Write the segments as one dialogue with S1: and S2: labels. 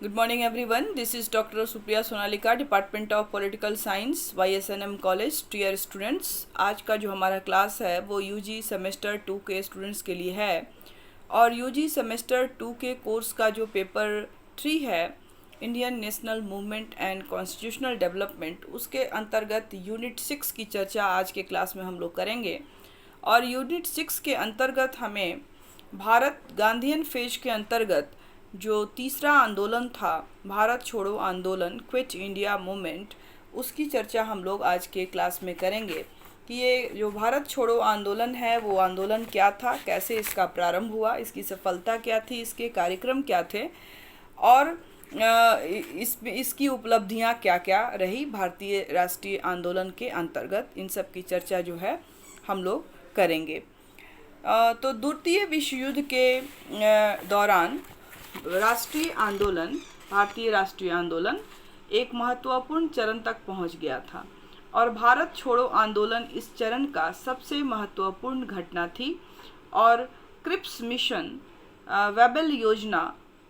S1: Good morning everyone. This is Dr. Supriya Sonalika, Department of Political Science, YSNM College, Dear students. आज का जो हमारा class है वो यूजी सेमेस्टर 2 के स्टूडेंट्स के लिए है और यूजी सेमेस्टर 2 के कोर्स का जो पेपर 3 है Indian national movement and constitutional development, उसके अंतर्गत यूनिट 6 की चर्चा आज के क्लास में हम लोग करेंगे। और यूनिट 6 के अंतर्गत हमें भारत गांधीयन फेज के अंतर्गत जो तीसरा आंदोलन था, भारत छोड़ो आंदोलन, क्विट इंडिया मूवमेंट, उसकी चर्चा हम लोग आज के क्लास में करेंगे कि ये जो भारत छोड़ो आंदोलन है वो आंदोलन क्या था, कैसे इसका प्रारंभ हुआ, इसकी सफलता क्या थी, इसके कार्यक्रम क्या थे और इसकी उपलब्धियां क्या क्या रही भारतीय राष्ट्रीय आंदोलन के अंतर्गत। इन सब की चर्चा जो है हम लोग करेंगे। तो द्वितीय विश्व युद्ध के दौरान राष्ट्रीय आंदोलन, भारतीय राष्ट्रीय आंदोलन एक महत्वपूर्ण चरण तक पहुंच गया था और भारत छोड़ो आंदोलन इस चरण का सबसे महत्वपूर्ण घटना थी। और क्रिप्स मिशन, वेबल योजना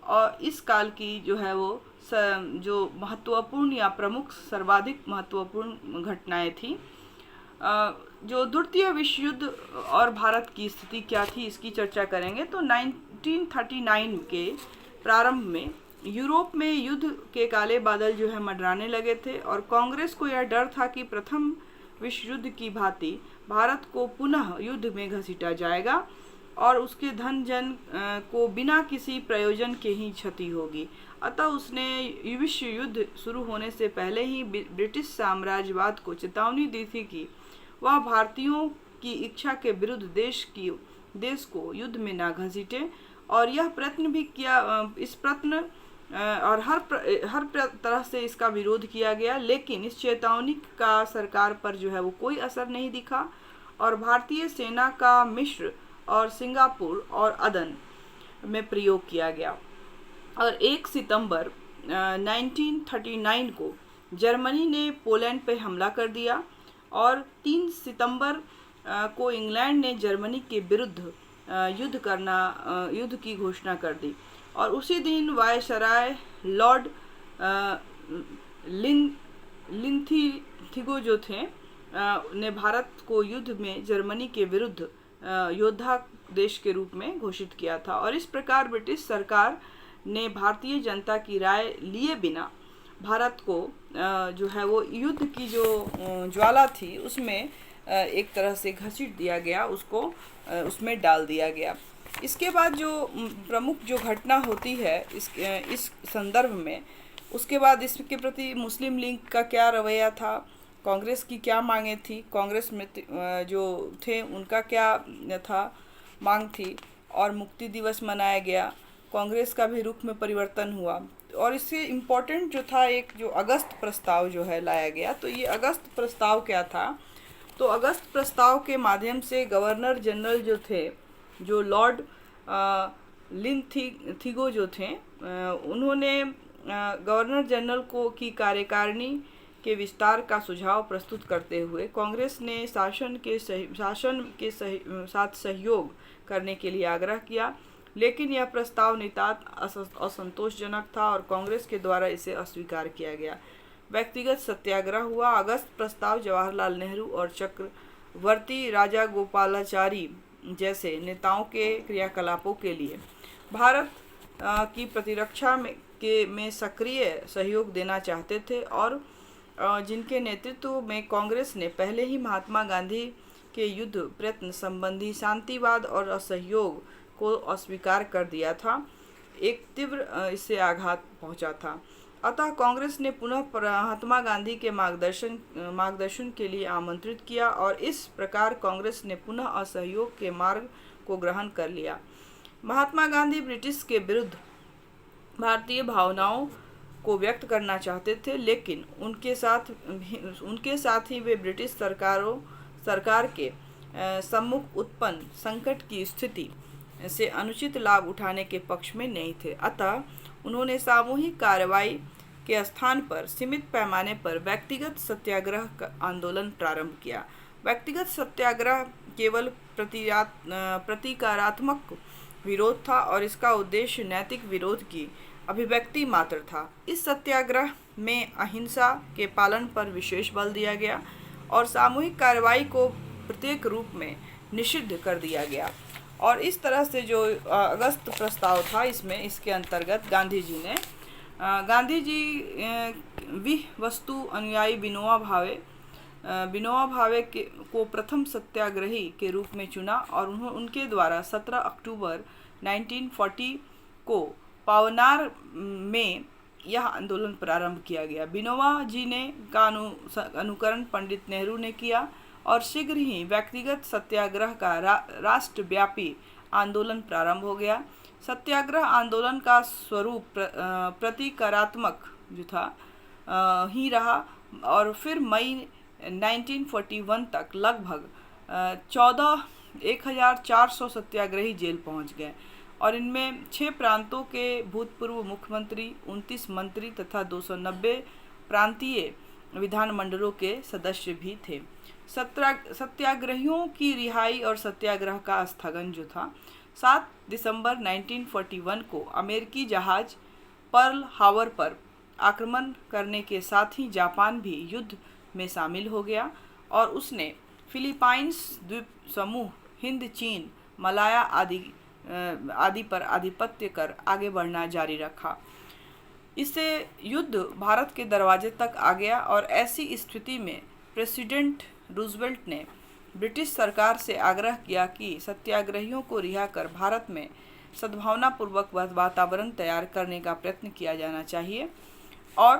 S1: और इस काल की जो है वो जो महत्वपूर्ण या प्रमुख सर्वाधिक महत्वपूर्ण घटनाएं थी। जो द्वितीय विश्व युद्ध और भारत की स्थिति क्या थी इसकी चर्चा करेंगे। तो 1939 के प्रारंभ में यूरोप में युद्ध के काले बादल जो है मंडराने लगे थे और कांग्रेस को यह डर था कि प्रथम विश्व युद्ध की भांति भारत को पुनः युद्ध में घसीटा जाएगा और उसके धन जन को बिना किसी प्रयोजन के ही क्षति होगी। अतः उसने विश्व युद्ध शुरू होने से पहले ही ब्रिटिश साम्राज्यवाद को चेतावनी दी थी कि वह भारतीयों की इच्छा के विरुद्ध देश को युद्ध में ना घसीटे। और यह प्रयत्न भी किया, इस प्रयत्न और हर तरह से इसका विरोध किया गया, लेकिन इस चेतावनी का सरकार पर जो है वो कोई असर नहीं दिखा और भारतीय सेना का मिस्र और सिंगापुर और अदन में प्रयोग किया गया। और 1 सितंबर 1939 को जर्मनी ने पोलैंड पर हमला कर दिया और 3 सितंबर को इंग्लैंड ने जर्मनी के विरुद्ध युद्ध की घोषणा कर दी। और उसी दिन वायसराय लॉर्ड लिंथिगो जो थे ने भारत को युद्ध में जर्मनी के विरुद्ध योद्धा देश के रूप में घोषित किया था। और इस प्रकार ब्रिटिश सरकार ने भारतीय जनता की राय लिए बिना भारत को जो है वो युद्ध की जो ज्वाला थी उसमें एक तरह से घसीट दिया गया, उसको उसमें डाल दिया गया। इसके बाद जो प्रमुख जो घटना होती है इस संदर्भ में, उसके बाद इसके प्रति मुस्लिम लीग का क्या रवैया था, कांग्रेस की क्या मांगें थी, कांग्रेस में जो थे उनका क्या था मांग थी, और मुक्ति दिवस मनाया गया, कांग्रेस का भी रुख में परिवर्तन हुआ। और इससे इम्पोर्टेंट जो था एक जो अगस्त प्रस्ताव जो है लाया गया। तो ये अगस्त प्रस्ताव क्या था? तो अगस्त प्रस्ताव के माध्यम से गवर्नर जनरल जो थे, जो लॉर्ड लिंथिगो जो थे, उन्होंने गवर्नर जनरल को की कार्यकारिणी के विस्तार का सुझाव प्रस्तुत करते हुए कांग्रेस ने शासन के साथ सहयोग करने के लिए आग्रह किया, लेकिन यह प्रस्ताव नितांत असंतोषजनक था और कांग्रेस के द्वारा इसे अस्वीकार किया गया। व्यक्तिगत सत्याग्रह हुआ। अगस्त प्रस्ताव जवाहरलाल नेहरू और चक्रवर्ती राजागोपालाचारी जैसे नेताओं के क्रियाकलापों के लिए भारत की प्रतिरक्षा में सक्रिय सहयोग देना चाहते थे और जिनके नेतृत्व में कांग्रेस ने पहले ही महात्मा गांधी के युद्ध प्रयत्न संबंधी शांतिवाद और असहयोग को अस्वीकार कर दिया था, एक तीव्र इससे आघात पहुंचा था। अतः कांग्रेस ने पुनः महात्मा गांधी के मार्गदर्शन के लिए आमंत्रित किया और इस प्रकार कांग्रेस ने पुनः असहयोग के मार्ग को ग्रहण कर लिया। महात्मा गांधी ब्रिटिश के विरुद्ध भारतीय भावनाओं को व्यक्त करना चाहते थे, लेकिन उनके साथ ही वे ब्रिटिश सरकार के सम्मुख उत्पन्न संकट की स्थिति से अनुचित लाभ उठाने के पक्ष में नहीं थे। अतः उन्होंने सामूहिक कार्रवाई के स्थान पर सीमित पैमाने पर व्यक्तिगत सत्याग्रह का आंदोलन प्रारंभ किया। व्यक्तिगत सत्याग्रह केवल प्रतीकात्मक विरोध था और इसका उद्देश्य नैतिक विरोध की अभिव्यक्ति मात्र था। इस सत्याग्रह में अहिंसा के पालन पर विशेष बल दिया गया और सामूहिक कार्रवाई को प्रत्येक रूप में निषिद्ध कर दिया गया। और इस तरह से जो अगस्त प्रस्ताव था, इसमें इसके अंतर्गत गांधी जी विवस्तु अनुयायी विनोबा भावे को प्रथम सत्याग्रही के रूप में चुना और उनके द्वारा 17 अक्टूबर 1940 को पावनार में यह आंदोलन प्रारंभ किया गया। विनोबा जी का अनुकरण पंडित नेहरू ने किया और शीघ्र ही व्यक्तिगत सत्याग्रह का राष्ट्रव्यापी आंदोलन प्रारंभ हो गया। सत्याग्रह आंदोलन का स्वरूप प्रतीकात्मक जो था ही रहा और फिर मई 1941 तक लगभग 1400 सत्याग्रही जेल पहुंच गए और इनमें 6 प्रांतों के भूतपूर्व मुख्यमंत्री, 29 मंत्री तथा 290 प्रांतीय विधानमंडलों के सदस्य भी थे। सत्याग्रहियों की रिहाई और सत्याग्रह का स्थगन जो था 7 दिसंबर 1941 को अमेरिकी जहाज पर्ल हार्बर पर आक्रमण करने के साथ ही जापान भी युद्ध में शामिल हो गया और उसने फिलीपाइंस द्वीप समूह, हिंद, चीन, मलाया आदि पर आधिपत्य कर आगे बढ़ना जारी रखा। इससे युद्ध भारत के दरवाजे तक आ गया और ऐसी स्थिति में प्रेसिडेंट रूजवेल्ट ने ब्रिटिश सरकार से आग्रह किया कि सत्याग्रहियों को रिहा कर भारत में सद्भावनापूर्वक वातावरण तैयार करने का प्रयत्न किया जाना चाहिए। और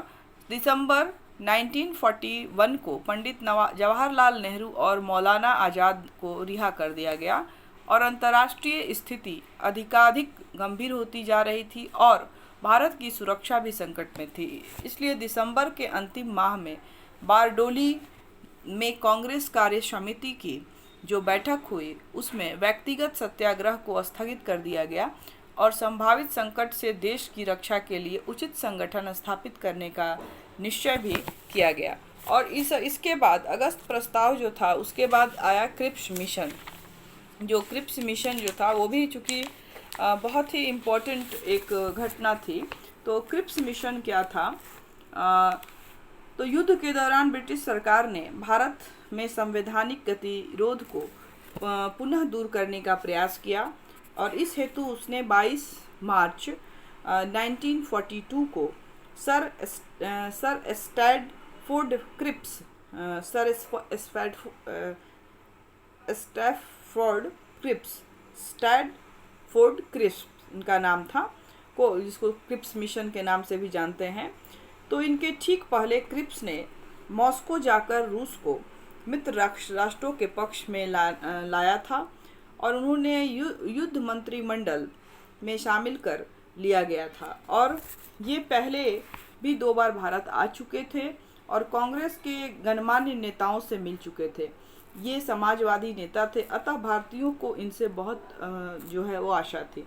S1: दिसंबर 1941 को पंडित जवाहरलाल नेहरू और मौलाना आज़ाद को रिहा कर दिया गया और अंतर्राष्ट्रीय स्थिति अधिकाधिक गंभीर होती जा रही थी और भारत की सुरक्षा भी संकट में थी। इसलिए दिसंबर के अंतिम माह में बारडोली में कांग्रेस कार्य समिति की जो बैठक हुई उसमें व्यक्तिगत सत्याग्रह को स्थगित कर दिया गया और संभावित संकट से देश की रक्षा के लिए उचित संगठन स्थापित करने का निश्चय भी किया गया। और इसके बाद अगस्त प्रस्ताव जो था उसके बाद आया क्रिप्स मिशन। जो क्रिप्स मिशन जो था वो भी चूँकि बहुत ही इम्पोर्टेंट एक घटना थी। तो क्रिप्स मिशन क्या था? तो युद्ध के दौरान ब्रिटिश सरकार ने भारत में संवैधानिक गतिरोध को पुनः दूर करने का प्रयास किया और इस हेतु उसने 22 मार्च 1942 को सर स्टैटफोर्ड क्रिप्स इनका नाम था, को जिसको क्रिप्स मिशन के नाम से भी जानते हैं। तो इनके ठीक पहले क्रिप्स ने मॉस्को जाकर रूस को मित्र राष्ट्रों के पक्ष में लाया था और उन्होंने युद्ध मंत्रिमंडल में शामिल कर लिया गया था और ये पहले भी 2 बार भारत आ चुके थे और कांग्रेस के गणमान्य नेताओं से मिल चुके थे। ये समाजवादी नेता थे, अतः भारतीयों को इनसे बहुत जो है वो आशा थी।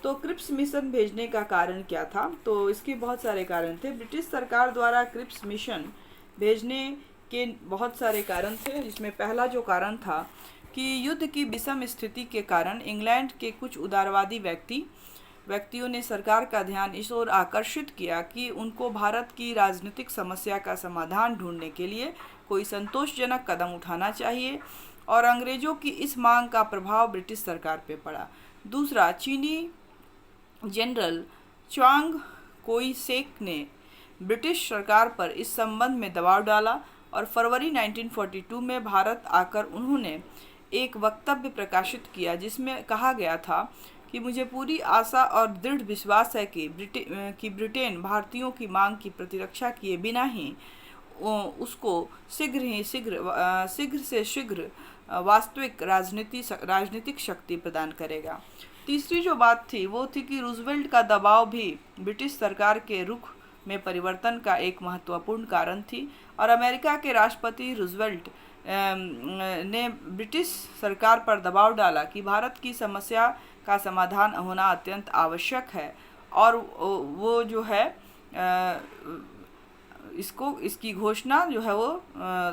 S1: तो क्रिप्स मिशन भेजने का कारण क्या था? तो इसके बहुत सारे कारण थे। ब्रिटिश सरकार द्वारा क्रिप्स मिशन भेजने के बहुत सारे कारण थे, जिसमें पहला जो कारण था कि युद्ध की विषम स्थिति के कारण इंग्लैंड के कुछ उदारवादी व्यक्तियों ने सरकार का ध्यान इस ओर आकर्षित किया कि उनको भारत की राजनीतिक समस्या का समाधान ढूंढने के लिए कोई संतोषजनक कदम उठाना चाहिए और अंग्रेज़ों की इस मांग का प्रभाव ब्रिटिश सरकार पर पड़ा। दूसरा, चीनी जनरल च्वांग कोई शेक ने ब्रिटिश सरकार पर इस संबंध में दबाव डाला और फरवरी 1942 में भारत आकर उन्होंने एक वक्तव्य प्रकाशित किया जिसमें कहा गया था कि मुझे पूरी आशा और दृढ़ विश्वास है कि ब्रिटेन भारतीयों की मांग की प्रतिरक्षा किए बिना ही उसको शीघ्र से शीघ्र वास्तविक राजनीतिक शक्ति प्रदान करेगा। तीसरी जो बात थी वो थी कि रूजवेल्ट का दबाव भी ब्रिटिश सरकार के रुख में परिवर्तन का एक महत्वपूर्ण कारण थी और अमेरिका के राष्ट्रपति रूजवेल्ट ने ब्रिटिश सरकार पर दबाव डाला कि भारत की समस्या का समाधान होना अत्यंत आवश्यक है और वो जो है इसकी घोषणा जो है वो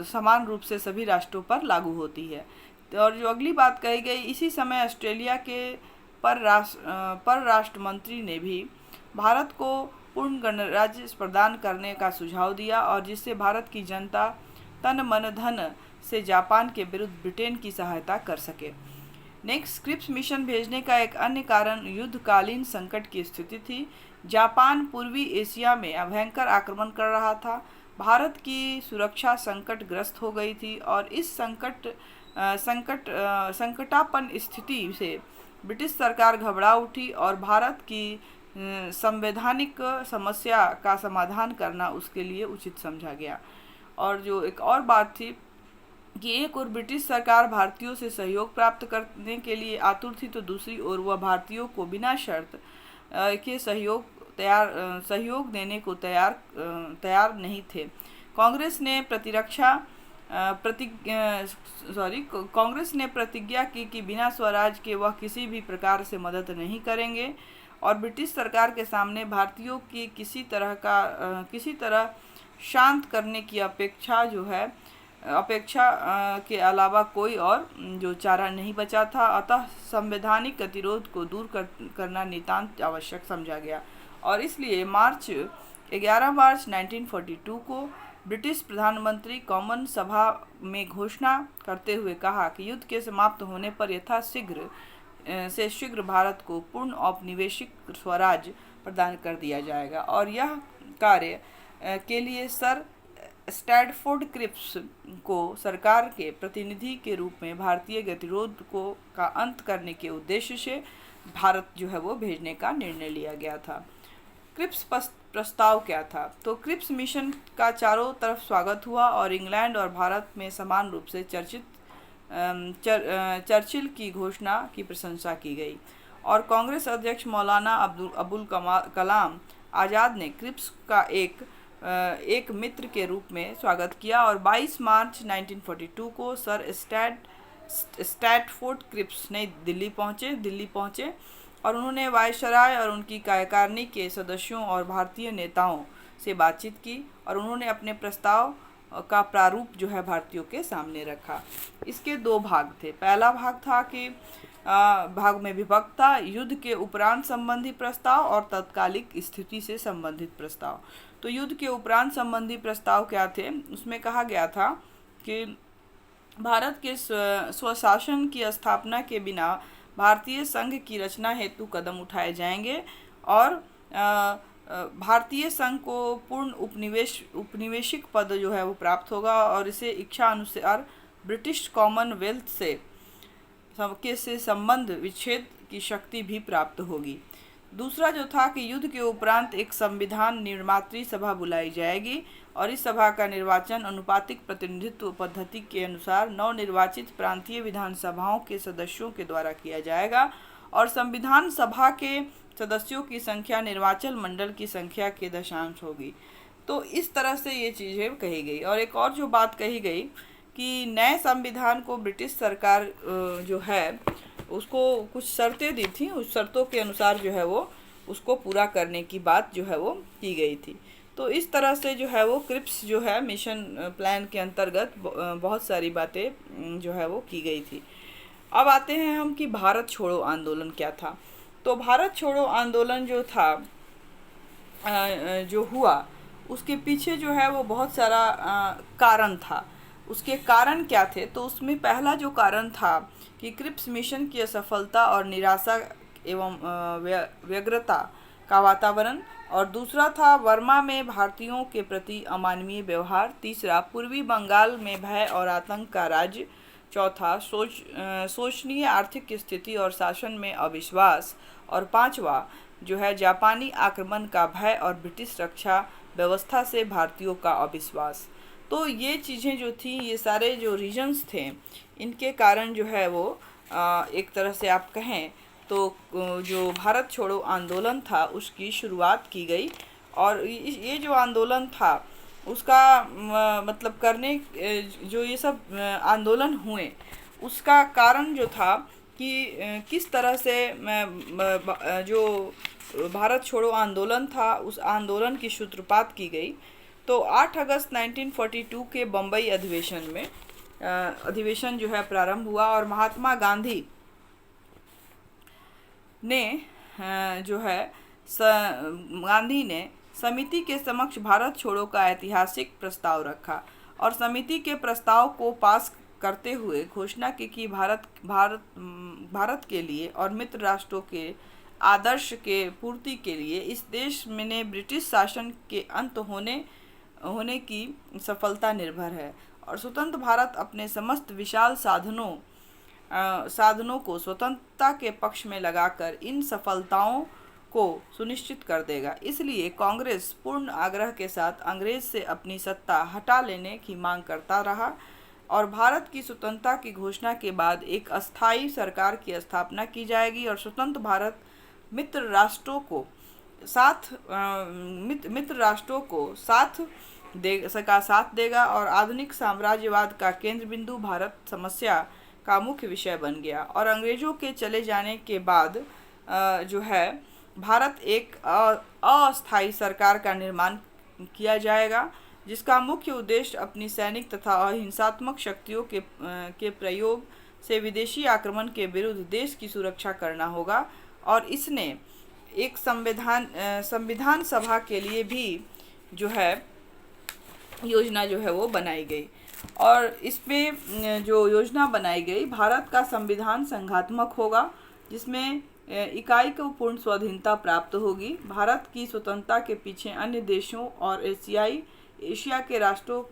S1: समान रूप से सभी राष्ट्रों पर लागू होती है। और जो अगली बात कही गई, इसी समय ऑस्ट्रेलिया के परराष्ट्र मंत्री ने भी भारत को पूर्ण गणराज्य प्रदान करने का सुझाव दिया, और जिससे भारत की जनता तन मन धन से जापान के विरुद्ध ब्रिटेन की सहायता कर सके। नेक्स्ट, क्रिप्स मिशन भेजने का एक अन्य कारण युद्धकालीन संकट की स्थिति थी। जापान पूर्वी एशिया में भयंकर आक्रमण कर रहा था। भारत की सुरक्षा संकटग्रस्त हो गई थी, और इस संकटापन्न स्थिति से ब्रिटिश सरकार घबरा उठी और भारत की संवैधानिक समस्या का समाधान करना उसके लिए उचित समझा गया। और जो एक और बात थी कि एक और ब्रिटिश सरकार भारतीयों से सहयोग प्राप्त करने के लिए आतुर थी, तो दूसरी ओर वह भारतीयों को बिना शर्त के सहयोग देने को तैयार नहीं थे। कांग्रेस ने प्रतिज्ञा की कि बिना स्वराज के वह किसी भी प्रकार से मदद नहीं करेंगे, और ब्रिटिश सरकार के सामने भारतीयों की किसी तरह शांत करने की अपेक्षा के अलावा कोई और जो चारा नहीं बचा था। अतः संवैधानिक गतिरोध को दूर करना नितांत आवश्यक समझा गया, और इसलिए 11 मार्च 1942 को ब्रिटिश प्रधानमंत्री कॉमन सभा में घोषणा करते हुए कहा कि युद्ध के समाप्त होने पर शीघ्र भारत को पूर्ण औपनिवेशिक स्वराज प्रदान कर दिया जाएगा। और यह कार्य के लिए सर स्टैटफोर्ड क्रिप्स को सरकार के प्रतिनिधि के रूप में भारतीय गतिरोध का अंत करने के उद्देश्य से भारत जो है वो भेजने का निर्णय लिया गया था। क्रिप्स प्रस्ताव क्या था? तो क्रिप्स मिशन का चारों तरफ स्वागत हुआ, और इंग्लैंड और भारत में समान रूप से चर्चिल की घोषणा की प्रशंसा की गई, और कांग्रेस अध्यक्ष मौलाना अबुल कलाम आज़ाद ने क्रिप्स का एक मित्र के रूप में स्वागत किया, और 22 मार्च 1942 को सर स्टैटफोर्ड क्रिप्स नई दिल्ली पहुँचे और उन्होंने वायसराय और उनकी कार्यकारिणी के सदस्यों और भारतीय नेताओं से बातचीत की, और उन्होंने अपने प्रस्ताव का प्रारूप जो है भारतीयों के सामने रखा। इसके दो भाग थे। पहला भाग था कि भाग में विभक्त था, युद्ध के उपरांत संबंधी प्रस्ताव और तत्कालिक स्थिति से संबंधित प्रस्ताव। तो युद्ध के उपरांत संबंधी प्रस्ताव क्या थे? उसमें कहा गया था कि भारत के स्वशासन की स्थापना के बिना भारतीय संघ की रचना हेतु कदम उठाए जाएंगे, और भारतीय संघ को पूर्ण उपनिवेशिक पद जो है वो प्राप्त होगा, और इसे इच्छा अनुसार ब्रिटिश कॉमनवेल्थ से संबंध विच्छेद की शक्ति भी प्राप्त होगी। दूसरा जो था कि युद्ध के उपरांत एक संविधान निर्मात्री सभा बुलाई जाएगी, और इस सभा का निर्वाचन अनुपातिक प्रतिनिधित्व पद्धति के अनुसार नवनिर्वाचित प्रांतीय विधानसभाओं के सदस्यों के द्वारा किया जाएगा, और संविधान सभा के सदस्यों की संख्या निर्वाचन मंडल की संख्या के दशांश होगी। तो इस तरह से ये चीज़ें कही गई। और एक और जो बात कही गई कि नए संविधान को ब्रिटिश सरकार जो है उसको कुछ शर्तें दी थी, उस शर्तों के अनुसार जो है वो उसको पूरा करने की बात जो है वो की गई थी। तो इस तरह से जो है वो क्रिप्स जो है मिशन प्लान के अंतर्गत बहुत सारी बातें जो है वो की गई थी। अब आते हैं हम कि भारत छोड़ो आंदोलन क्या था। तो भारत छोड़ो आंदोलन जो था जो हुआ उसके पीछे जो है वो बहुत सारा कारण था। उसके कारण क्या थे? तो उसमें पहला जो कारण था कि क्रिप्स मिशन की असफलता और निराशा एवं व्यग्रता का वातावरण, और दूसरा था वर्मा में भारतीयों के प्रति अमानवीय व्यवहार, तीसरा पूर्वी बंगाल में भय और आतंक का राज्य, चौथा शोचनीय आर्थिक स्थिति और शासन में अविश्वास, और पांचवा जो है जापानी आक्रमण का भय और ब्रिटिश रक्षा व्यवस्था से भारतीयों का अविश्वास। तो ये चीज़ें जो थी, ये सारे जो रीजन्स थे, इनके कारण जो है वो एक तरह से आप कहें तो जो भारत छोड़ो आंदोलन था उसकी शुरुआत की गई। और ये जो आंदोलन था उसका मतलब करने जो ये सब आंदोलन हुए उसका कारण जो था कि किस तरह से जो भारत छोड़ो आंदोलन था उस आंदोलन की सूत्रपात की गई। तो 8 अगस्त 1942 के बम्बई अधिवेशन जो है प्रारंभ हुआ, और महात्मा गांधी ने जो है गांधी ने समिति के समक्ष भारत छोड़ो का ऐतिहासिक प्रस्ताव रखा और समिति के प्रस्ताव को पास करते हुए घोषणा की कि भारत के लिए और मित्र राष्ट्रों के आदर्श के पूर्ति के लिए इस देश में ने ब्रिटिश शासन के अंत होने की सफलता निर्भर है और स्वतंत्र भारत अपने समस्त विशाल साधनों को स्वतंत्रता के पक्ष में लगाकर इन सफलताओं को सुनिश्चित कर देगा। इसलिए कांग्रेस पूर्ण आग्रह के साथ अंग्रेज से अपनी सत्ता हटा लेने की मांग करता रहा और भारत की स्वतंत्रता की घोषणा के बाद एक अस्थायी सरकार की स्थापना की जाएगी और स्वतंत्र भारत मित्र राष्ट्रों को साथ देगा और आधुनिक साम्राज्यवाद का केंद्र बिंदु भारत समस्या का मुख्य विषय बन गया और अंग्रेजों के चले जाने के बाद जो है भारत एक अस्थायी सरकार का निर्माण किया जाएगा जिसका मुख्य उद्देश्य अपनी सैनिक तथा अहिंसात्मक शक्तियों के प्रयोग से विदेशी आक्रमण के विरुद्ध देश की सुरक्षा करना होगा और इसने एक संविधान सभा के लिए भी जो है योजना जो है वो बनाई गई और इसमें जो योजना बनाई गई भारत का संविधान संघात्मक होगा जिसमें इकाई को पूर्ण स्वाधीनता प्राप्त होगी। भारत की स्वतंत्रता के पीछे अन्य देशों और एशिया के राष्ट्रों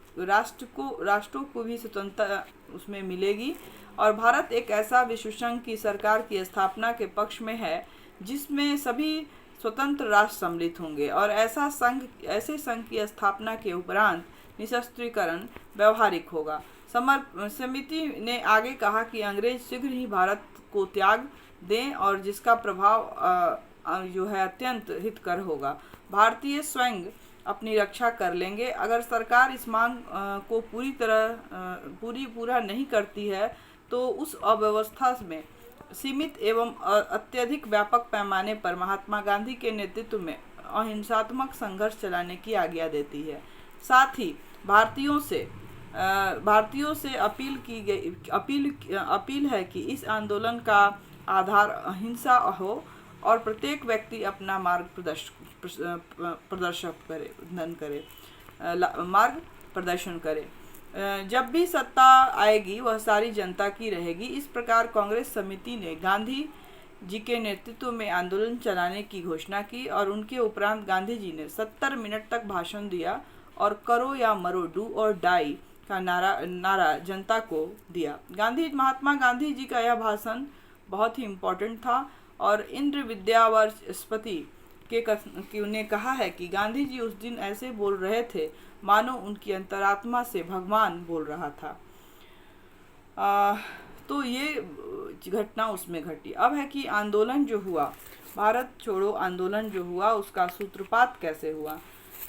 S1: को भी स्वतंत्रता उसमें मिलेगी और भारत एक ऐसा विश्व संघ की सरकार की स्थापना के पक्ष में है जिसमें सभी स्वतंत्र राष्ट्र सम्मिलित होंगे और ऐसे संघ की स्थापना के उपरांत निशस्त्रीकरण व्यवहारिक होगा। समिति ने आगे कहा कि अंग्रेज शीघ्र ही भारत को त्याग दें और जिसका प्रभाव जो है अत्यंत हितकर होगा। भारतीय स्वयं अपनी रक्षा कर लेंगे। अगर सरकार इस मांग को पूरा नहीं करती है तो उस अव्यवस्था में सीमित एवं अत्यधिक व्यापक पैमाने पर महात्मा गांधी के नेतृत्व में अहिंसात्मक संघर्ष चलाने की आज्ञा देती है। साथ ही भारतीयों से अपील है कि इस आंदोलन का आधार अहिंसा हो और प्रत्येक व्यक्ति अपना मार्ग प्रदर्शन करे। जब भी सत्ता आएगी वह सारी जनता की रहेगी। इस प्रकार कांग्रेस समिति ने गांधी जी के नेतृत्व में आंदोलन चलाने की घोषणा की और उनके उपरांत गांधी जी ने 70 मिनट तक भाषण दिया और करो या मरो, डू और डाई का नारा जनता को दिया। महात्मा गांधी जी का यह भाषण बहुत ही इम्पोर्टेंट था और इंद्र विद्यावाचस्पति ने कहा है कि गांधी जी उस दिन ऐसे बोल रहे थे मानो उनकी अंतरात्मा से भगवान बोल रहा था। तो ये घटना उसमें घटी। अब है कि आंदोलन जो हुआ, भारत छोड़ो आंदोलन जो हुआ उसका सूत्रपात कैसे हुआ।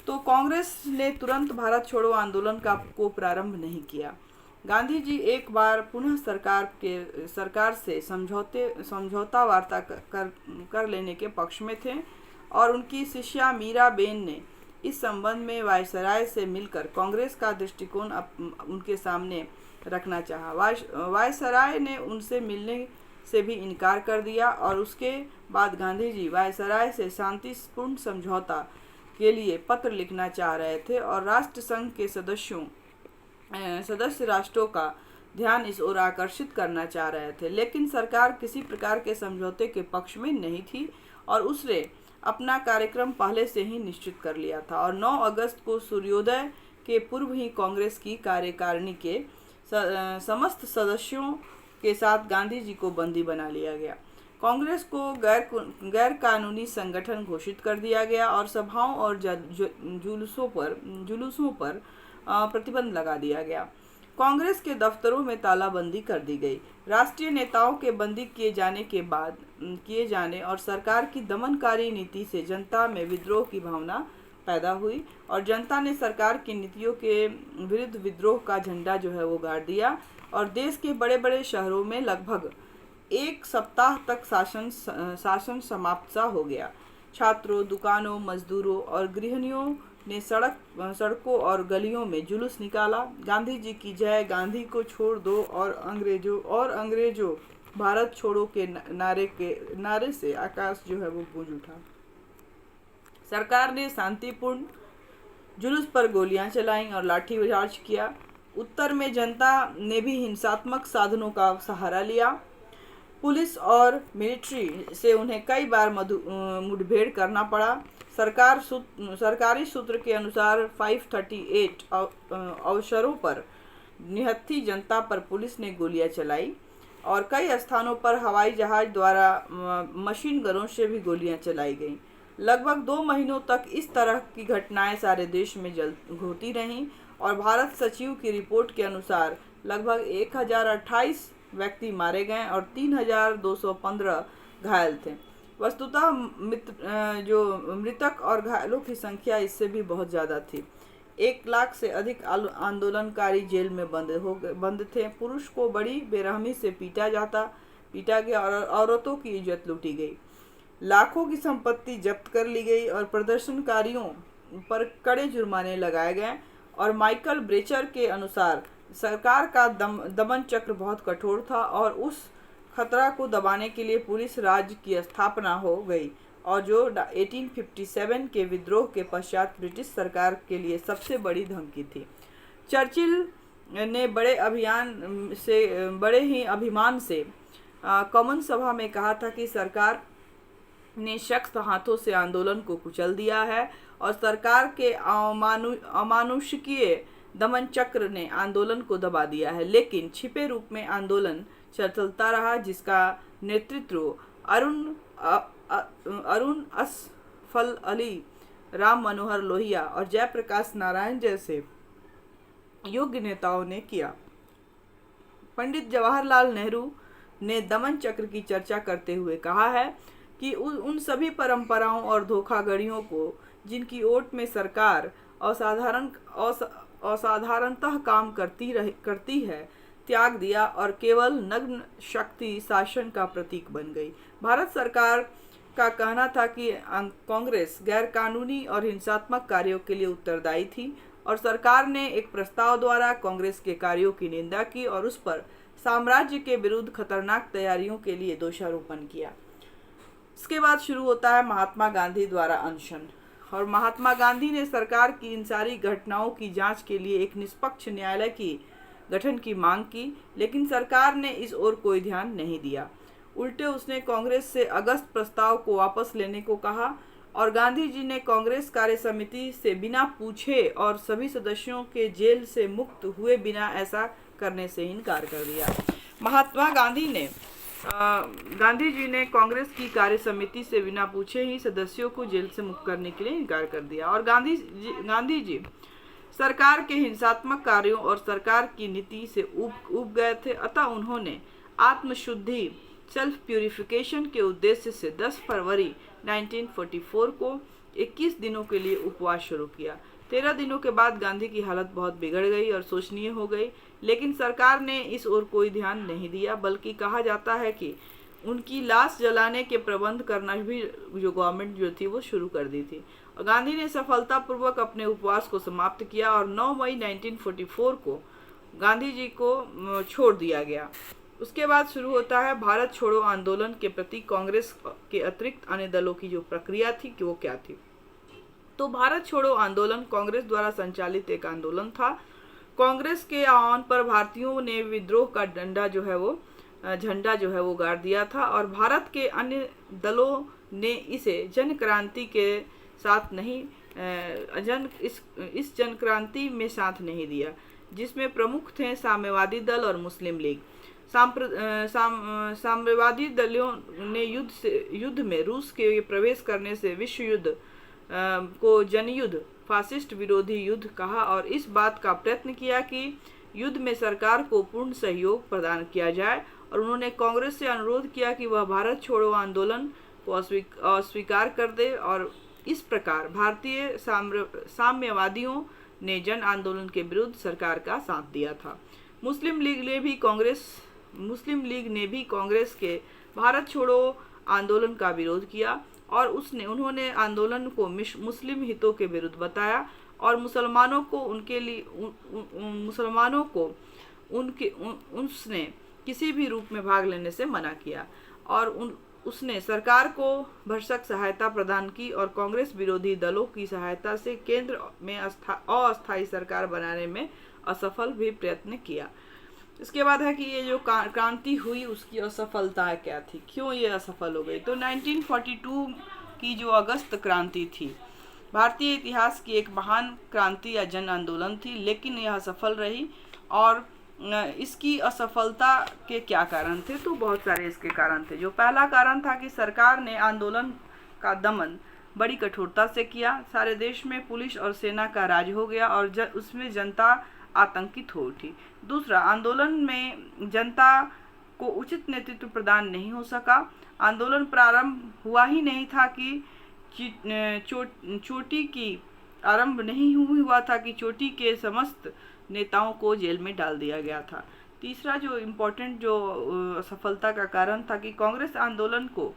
S1: तो कांग्रेस ने तुरंत भारत छोड़ो आंदोलन को प्रारंभ नहीं किया। गांधी जी एक बार पुनः सरकार से समझौता वार्ता कर लेने के पक्ष में थे और उनकी शिष्या मीरा बेन ने इस संबंध में वायसराय से मिलकर कांग्रेस का दृष्टिकोण उनके सामने रखना चाहा। वायसराय ने उनसे मिलने से भी इनकार कर दिया और उसके बाद गांधी जी वायसराय से शांतिपूर्ण समझौता के लिए पत्र लिखना चाह रहे थे और राष्ट्र संघ के सदस्य राष्ट्रों का ध्यान इस ओर आकर्षित करना चाह रहे थे, लेकिन सरकार किसी प्रकार के समझौते के पक्ष में नहीं थी और उसने अपना कार्यक्रम पहले से ही निश्चित कर लिया था और 9 अगस्त को सूर्योदय के पूर्व ही कांग्रेस की कार्यकारिणी के समस्त सदस्यों के साथ गांधी जी को बंदी बना लिया गया। कांग्रेस को गैर कानूनी संगठन घोषित कर दिया गया और सभाओं और जुलूसों पर प्रतिबंध लगा दिया गया। कांग्रेस के दफ्तरों में तालाबंदी कर दी गई। राष्ट्रीय नेताओं के बंदी किए जाने और सरकार की दमनकारी नीति से जनता में विद्रोह की भावना पैदा हुई और जनता ने सरकार की नीतियों के विरुद्ध विद्रोह का झंडा जो है वो गाड़ दिया और देश के बड़े बड़े शहरों में लगभग एक सप्ताह तक शासन समाप्त सा हो गया। छात्रों, दुकानों, मजदूरों और गृहिणियों ने सड़कों और गलियों में जुलूस निकाला। गांधी जी की जय, गांधी को छोड़ दो और अंग्रेजों भारत छोड़ो के नारे से आकाश जो है वो गूंज उठा। सरकार ने शांतिपूर्ण जुलूस पर गोलियां चलाईं और लाठीचार्ज किया। उत्तर में जनता ने भी हिंसात्मक साधनों का सहारा लिया। पुलिस और मिलिट्री से उन्हें कई बार मुठभेड़ करना पड़ा। सरकारी सूत्र के अनुसार 538 अवसरों पर निहत्थी जनता पर पुलिस ने गोलियां चलाई और कई स्थानों पर हवाई जहाज द्वारा मशीन गनों से भी गोलियां चलाई गईं। लगभग 2 महीनों तक इस तरह की घटनाएं सारे देश में होती रहीं और भारत सचिव की रिपोर्ट के अनुसार लगभग 1028 व्यक्ति मारे गए और 3215 घायल थे। वस्तुतः जो मृतक और घायलों की संख्या इससे भी बहुत ज़्यादा थी। 1 लाख से अधिक आंदोलनकारी जेल में बंद थे। पुरुष को बड़ी बेरहमी से पीटा गया और औरतों की इज्जत लूटी गई। लाखों की संपत्ति जब्त कर ली गई और प्रदर्शनकारियों पर कड़े जुर्माने लगाए गए। और माइकल ब्रेचर के अनुसार सरकार का दमन चक्र बहुत कठोर था और उस खतरा को दबाने के लिए पुलिस राज की स्थापना हो गई और जो 1857 के विद्रोह के पश्चात ब्रिटिश सरकार के लिए सबसे बड़ी धमकी थी। चर्चिल ने बड़े ही अभिमान से कॉमन सभा में कहा था कि सरकार ने सख्त हाथों से आंदोलन को कुचल दिया है और सरकार के अमानुषिकीय दमन चक्र ने आंदोलन को दबा दिया है, लेकिन छिपे रूप में आंदोलन चलता रहा जिसका नेतृत्व अरुण असफल अली, राम मनोहर लोहिया और जयप्रकाश नारायण जैसे योग्य नेताओं ने किया। पंडित जवाहरलाल नेहरू ने दमन चक्र की चर्चा करते हुए कहा है कि उन सभी परंपराओं और धोखाधड़ियों को जिनकी ओट में सरकार असाधारणतः काम करती है त्याग दिया और केवल नग्न शक्ति शासन का प्रतीक बन गई। भारत सरकार का कहना था कि कांग्रेस गैरकानूनी और हिंसात्मक कार्यों के लिए उत्तरदायी थी और सरकार ने एक प्रस्ताव द्वारा कांग्रेस के कार्यों की निंदा की और उस पर साम्राज्य के विरुद्ध खतरनाक तैयारियों के लिए दोषारोपण किया। इसके बाद शुरू होता है महात्मा गांधी द्वारा अनशन और महात्मा गांधी ने सरकार की इन सारी घटनाओं की जांच के लिए एक निष्पक्ष न्यायालय की गठन की मांग की, लेकिन सरकार ने इस ओर कोई ध्यान नहीं दिया। उल्टे उसने कांग्रेस से अगस्त प्रस्ताव को वापस लेने को कहा और गांधी जी ने कांग्रेस कार्य समिति से बिना पूछे और सभी सदस्यों के जेल से मुक्त हुए बिना ऐसा करने से इनकार कर दिया। गांधी जी ने कांग्रेस की कार्य समिति से बिना पूछे ही सदस्यों को जेल से मुक्त करने के लिए इनकार कर दिया और गांधी जी सरकार के हिंसात्मक कार्यों और सरकार की नीति से उब गए थे। अतः उन्होंने आत्मशुद्धि सेल्फ प्यूरिफिकेशन के उद्देश्य से 10 फरवरी 1944 को 21 दिनों के लिए उपवास शुरू किया। 13 दिनों के बाद गांधी की हालत बहुत बिगड़ गई और शोचनीय हो गई, लेकिन सरकार ने इस ओर कोई ध्यान नहीं दिया, बल्कि कहा जाता है कि उनकी लाश जलाने के प्रबंध करना भी जो गवर्नमेंट जो थी वो शुरू कर दी थी। और गांधी ने सफलतापूर्वक अपने उपवास को समाप्त किया और 9 मई 1944 को गांधी जी को छोड़ दिया गया। उसके बाद शुरू होता है भारत छोड़ो आंदोलन के प्रति कांग्रेस के अतिरिक्त अन्य दलों की जो प्रक्रिया थी कि वो क्या थी। तो भारत छोड़ो आंदोलन कांग्रेस द्वारा संचालित एक आंदोलन था। कांग्रेस के आह्वान पर भारतीयों ने विद्रोह का झंडा जो है वो गाड़ दिया था और भारत के अन्य दलों ने इसे जन क्रांति के साथ नहीं इस जन क्रांति में साथ नहीं दिया, जिसमें प्रमुख थे साम्यवादी दल और मुस्लिम लीग। साम्यवादी दलों ने युद्ध में रूस के प्रवेश करने से विश्व युद्ध को जनयुद्ध फासिस्ट विरोधी युद्ध कहा और इस बात का प्रयत्न किया कि युद्ध में सरकार को पूर्ण सहयोग प्रदान किया जाए और उन्होंने कांग्रेस से अनुरोध किया कि वह भारत छोड़ो आंदोलन को अस्वीकार कर दे और इस प्रकार भारतीय साम्यवादियों ने जन आंदोलन के विरुद्ध सरकार का साथ दिया था। मुस्लिम लीग ने भी कांग्रेस के भारत छोड़ो आंदोलन का विरोध किया और उन्होंने आंदोलन को मुस्लिम हितों के विरुद्ध बताया और उसने किसी भी रूप में भाग लेने से मना किया और उसने सरकार को भरसक सहायता प्रदान की और कांग्रेस विरोधी दलों की सहायता से केंद्र में अस्थायी सरकार बनाने में असफल भी प्रयत्न किया। इसके बाद है कि ये जो क्रांति हुई उसकी असफलता क्या थी, क्यों ये असफल हो गई। तो 1942 की जो अगस्त क्रांति थी भारतीय इतिहास की एक महान क्रांति या जन आंदोलन थी, लेकिन यह असफल रही। और इसकी असफलता के क्या कारण थे, तो बहुत सारे इसके कारण थे। जो पहला कारण था कि सरकार ने आंदोलन का दमन बड़ी कठोरता से किया। सारे देश में पुलिस और सेना का राज हो गया और उसमें जनता आतंकित हो उठी। दूसरा, आंदोलन में जनता को उचित नेतृत्व प्रदान नहीं हो सका। आंदोलन प्रारंभ हुआ ही नहीं था कि चोटी की आरंभ नहीं हुआ था कि चोटी के समस्त नेताओं को जेल में डाल दिया गया था। तीसरा जो इम्पोर्टेंट जो सफलता का कारण था कि कांग्रेस आंदोलन को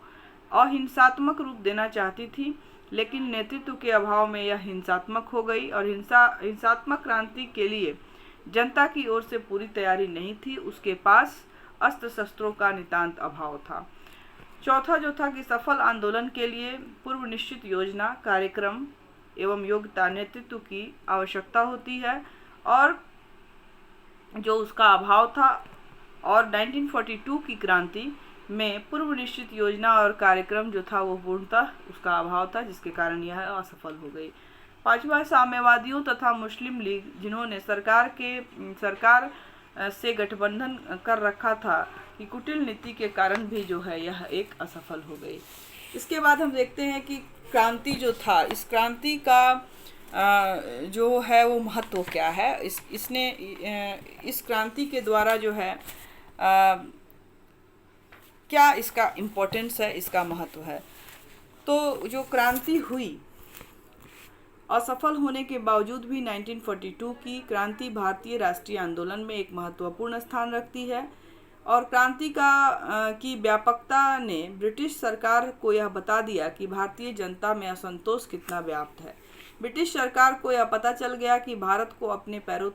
S1: अहिंसात्मक रूप देना चाहती थी, लेकिन नेतृत्व के अभाव में यह हिंसात्मक हो गई और हिंसात्मक क्रांति के लिए जनता की ओर से पूरी तैयारी नहीं थी। उसके पास अस्त्र शस्त्रों का नितांत अभाव था। चौथा जो था कि सफल आंदोलन के लिए पूर्व निश्चित योजना, कार्यक्रम एवं योग्यता, नेतृत्व की आवश्यकता होती है और जो उसका अभाव था। और 1942 की क्रांति में पूर्व निश्चित योजना और कार्यक्रम जो था वो पूर्णतः उसका अभाव था, जिसके कारण यह असफल हो गई। पांचवा, साम्यवादियों तथा मुस्लिम लीग जिन्होंने सरकार से गठबंधन कर रखा था कि कुटिल नीति के कारण भी जो है यह एक असफल हो गई। इसके बाद हम देखते हैं कि क्रांति जो था, इस क्रांति का जो है वो महत्व क्या है। इस क्रांति के द्वारा जो है क्या इसका इम्पोर्टेंस है, इसका महत्व है। तो जो क्रांति हुई, असफल होने के बावजूद भी 1942 की क्रांति भारतीय राष्ट्रीय आंदोलन में एक महत्वपूर्ण स्थान रखती है और क्रांति की व्यापकता ने ब्रिटिश सरकार को यह बता दिया कि भारतीय जनता में असंतोष कितना व्याप्त है। ब्रिटिश सरकार को यह पता चल गया कि भारत को अपने पैरों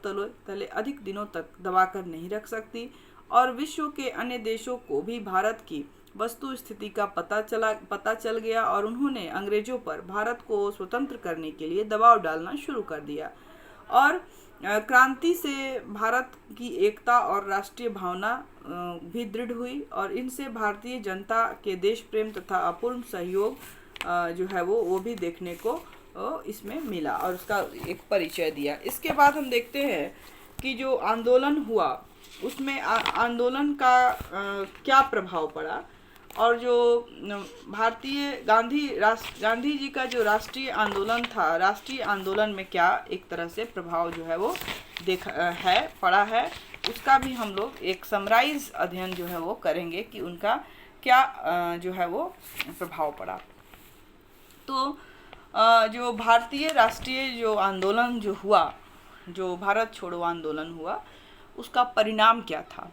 S1: तले अधिक दिनों तक दबाकर नहीं रख सकती और विश्व के अन्य देशों को भी भारत की वस्तु स्थिति का पता चल गया और उन्होंने अंग्रेजों पर भारत को स्वतंत्र करने के लिए दबाव डालना शुरू कर दिया। और क्रांति से भारत की एकता और राष्ट्रीय भावना भी दृढ़ हुई और इनसे भारतीय जनता के देश प्रेम तथा अपूर्व सहयोग जो है वो भी देखने को इसमें मिला और उसका एक परिचय दिया। इसके बाद हम देखते हैं कि जो आंदोलन हुआ उसमें आंदोलन का क्या प्रभाव पड़ा और जो भारतीय गांधी जी का जो राष्ट्रीय आंदोलन था, राष्ट्रीय आंदोलन में क्या एक तरह से प्रभाव जो है वो पड़ा है, उसका भी हम लोग एक समराइज अध्ययन जो है वो करेंगे कि उनका क्या जो है वो प्रभाव पड़ा। तो जो भारतीय राष्ट्रीय जो आंदोलन जो हुआ, जो भारत छोड़ो आंदोलन हुआ, उसका परिणाम क्या था।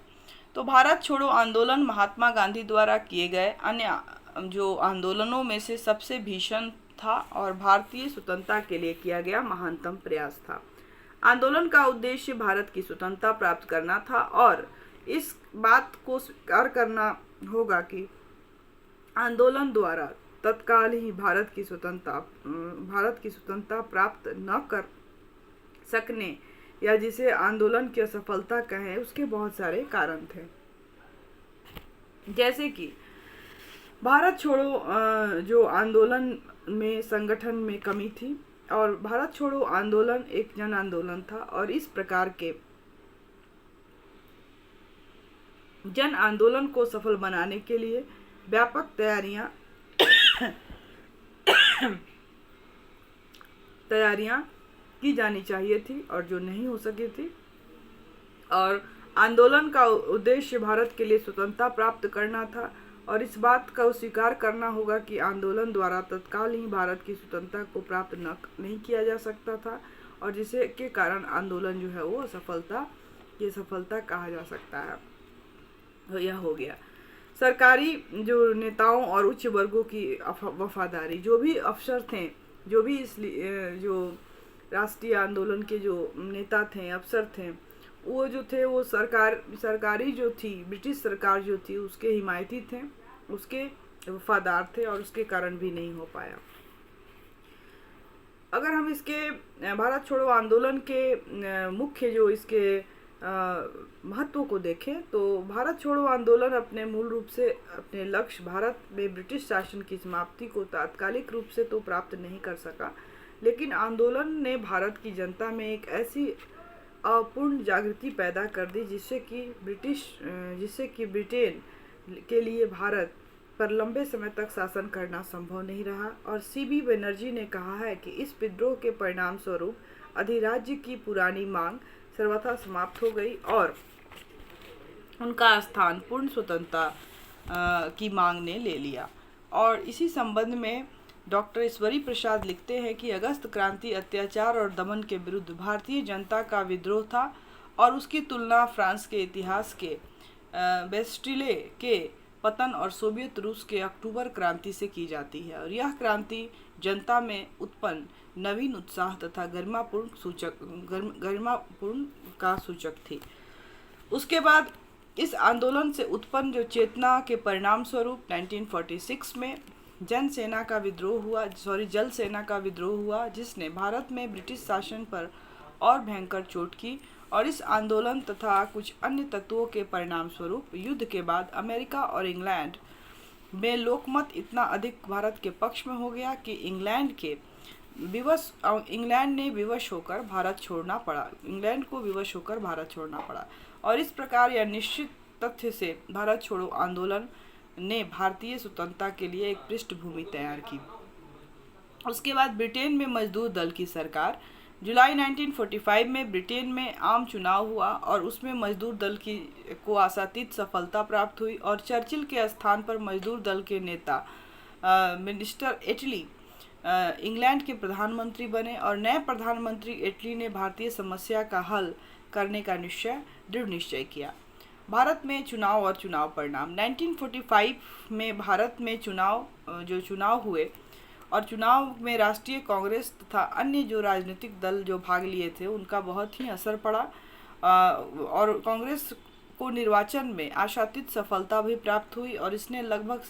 S1: तो भारत छोड़ो आंदोलन महात्मा गांधी द्वारा किए गए अन्य जो आंदोलनों में से सबसे भीषण था और भारतीय स्वतंत्रता के लिए किया गया महानतम प्रयास था। आंदोलन का उद्देश्य भारत की स्वतंत्रता प्राप्त करना था और इस बात को स्वीकार करना होगा कि आंदोलन द्वारा तत्काल ही भारत की स्वतंत्रता प्राप्त न कर सकने या जिसे आंदोलन की असफलता कहें, उसके बहुत सारे कारण थे। जैसे कि भारत छोड़ो जो आंदोलन में संगठन में कमी थी और भारत छोड़ो आंदोलन एक जन आंदोलन था और इस प्रकार के जन आंदोलन को सफल बनाने के लिए व्यापक तैयारियां की जानी चाहिए थी और जो नहीं हो सकी थी। और आंदोलन का उद्देश्य भारत के लिए स्वतंत्रता प्राप्त करना था और इस बात का स्वीकार करना होगा कि आंदोलन द्वारा तत्काल ही भारत की स्वतंत्रता को प्राप्त नहीं किया जा सकता था और जिसे के कारण आंदोलन जो है वो सफलता कहा जा सकता है। तो यह हो गया सरकारी जो नेताओं और उच्च वर्गों की वफादारी। जो भी अफसर थे, जो राष्ट्रीय आंदोलन के जो नेता थे, अफसर थे, वो जो थे वो सरकारी जो थी, ब्रिटिश सरकार जो थी उसके हिमायती थे, उसके वफादार थे, और उसके कारण भी नहीं हो पाया। अगर हम इसके भारत छोड़ो आंदोलन के मुख्य जो इसके महत्व को देखें तो भारत छोड़ो आंदोलन अपने मूल रूप से अपने लक्ष्य भारत में ब्रिटिश शासन की समाप्ति को तात्कालिक रूप से तो प्राप्त नहीं कर सका, लेकिन आंदोलन ने भारत की जनता में एक ऐसी अपूर्ण जागृति पैदा कर दी जिससे कि ब्रिटेन के लिए भारत पर लंबे समय तक शासन करना संभव नहीं रहा। और सीबी बनर्जी ने कहा है कि इस विद्रोह के परिणाम स्वरूप अधिराज्य की पुरानी मांग सर्वथा समाप्त हो गई और उनका स्थान पूर्ण स्वतंत्रता की मांग ने ले लिया। और इसी संबंध में डॉक्टर ईश्वरी प्रसाद लिखते हैं कि अगस्त क्रांति अत्याचार और दमन के विरुद्ध भारतीय जनता का विद्रोह था और उसकी तुलना फ्रांस के इतिहास के बेस्टिले के पतन और सोवियत रूस के अक्टूबर क्रांति से की जाती है। और यह क्रांति जनता में उत्पन्न नवीन उत्साह तथा गरिमापूर्ण का सूचक थी। उसके बाद इस आंदोलन से उत्पन्न जो चेतना के परिणाम स्वरूप 1946 में जल सेना का विद्रोह हुआ जिसने भारत में ब्रिटिश शासन पर और भयंकर चोट की। और इस आंदोलन तथा कुछ अन्य तत्वों के परिणाम स्वरूप युद्ध के बाद अमेरिका और इंग्लैंड में लोकमत इतना अधिक भारत के पक्ष में हो गया कि इंग्लैंड को विवश होकर भारत छोड़ना पड़ा। और इस प्रकार यह निश्चित तथ्य से भारत छोड़ो आंदोलन ने भारतीय स्वतंत्रता के लिए एक पृष्ठभूमि तैयार की। उसके बाद ब्रिटेन में मजदूर दल की सरकार। जुलाई 1945 में ब्रिटेन में आम चुनाव हुआ और उसमें मजदूर दल को आशातीत सफलता प्राप्त हुई और चर्चिल के स्थान पर मजदूर दल के नेता मिनिस्टर एटली इंग्लैंड के प्रधानमंत्री बने। और नए प्रधानमंत्री एटली ने भारतीय समस्या का हल करने का दृढ़ निश्चय किया। भारत में चुनाव और चुनाव परिणाम। 1945 में भारत में चुनाव हुए और चुनाव में राष्ट्रीय कांग्रेस तथा अन्य जो राजनीतिक दल जो भाग लिए थे उनका बहुत ही असर पड़ा और कांग्रेस को निर्वाचन में आशातीत सफलता भी प्राप्त हुई और इसने लगभग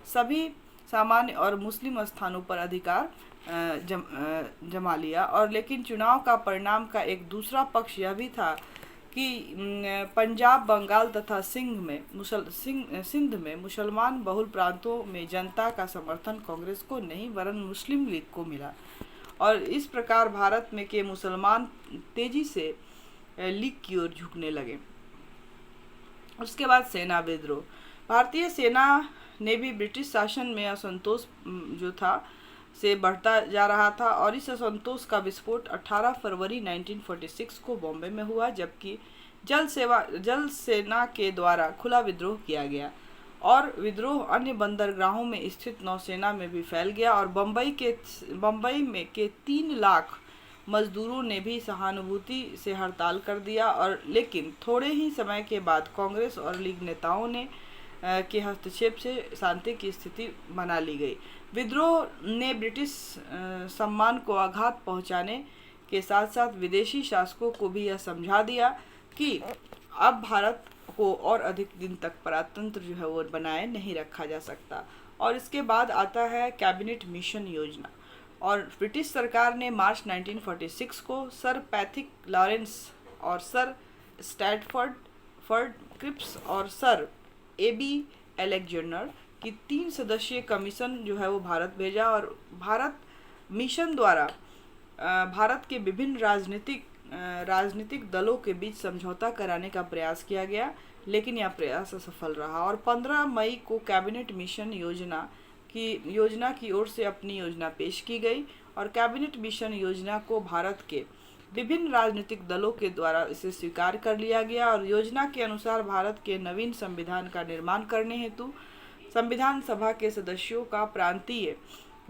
S1: सभी सामान्य और मुस्लिम स्थानों पर अधिकार जमा लिया। और लेकिन चुनाव का परिणाम का एक दूसरा पक्ष यह भी था कि पंजाब, बंगाल तथा सिंध में मुसलमान बहुल प्रांतों में जनता का समर्थन कांग्रेस को नहीं वरन मुस्लिम लीग को मिला। और इस प्रकार भारत में के मुसलमान तेजी से लीग की ओर झुकने लगे। उसके बाद सेना विद्रोह। भारतीय सेना ने भी ब्रिटिश शासन में असंतोष जो था से बढ़ता जा रहा था और इस असंतोष का विस्फोट 18 फरवरी 1946 को बॉम्बे में हुआ, जबकि जल सेना के द्वारा खुला विद्रोह किया गया और विद्रोह अन्य बंदरगाहों में स्थित नौसेना में भी फैल गया। और बम्बई में के 3 लाख मजदूरों ने भी सहानुभूति से हड़ताल कर दिया। और लेकिन थोड़े ही समय के बाद कांग्रेस और लीग नेताओं ने के हस्तक्षेप से शांति की स्थिति बना ली गई। विद्रोह ने ब्रिटिश सम्मान को आघात पहुंचाने के साथ साथ विदेशी शासकों को भी यह समझा दिया कि अब भारत को और अधिक दिन तक परतंत्र जो है वो बनाए नहीं रखा जा सकता। और इसके बाद आता है कैबिनेट मिशन योजना। और ब्रिटिश सरकार ने मार्च 1946 को सर पैथिक लॉरेंस और सर स्टैटफोर्ड क्रिप्स और सर एबी अलेक्जेंडर की 3 सदस्यीय कमीशन जो है वो भारत भेजा। और भारत मिशन द्वारा भारत के विभिन्न राजनीतिक दलों के बीच समझौता कराने का प्रयास किया गया, लेकिन यह प्रयास असफल रहा। और 15 मई को कैबिनेट मिशन योजना की ओर से अपनी योजना पेश की गई और कैबिनेट मिशन योजना को भारत के विभिन्न राजनीतिक दलों के द्वारा इसे स्वीकार कर लिया गया। और योजना के अनुसार भारत के नवीन संविधान का निर्माण करने हेतु संविधान सभा के सदस्यों का प्रांतीय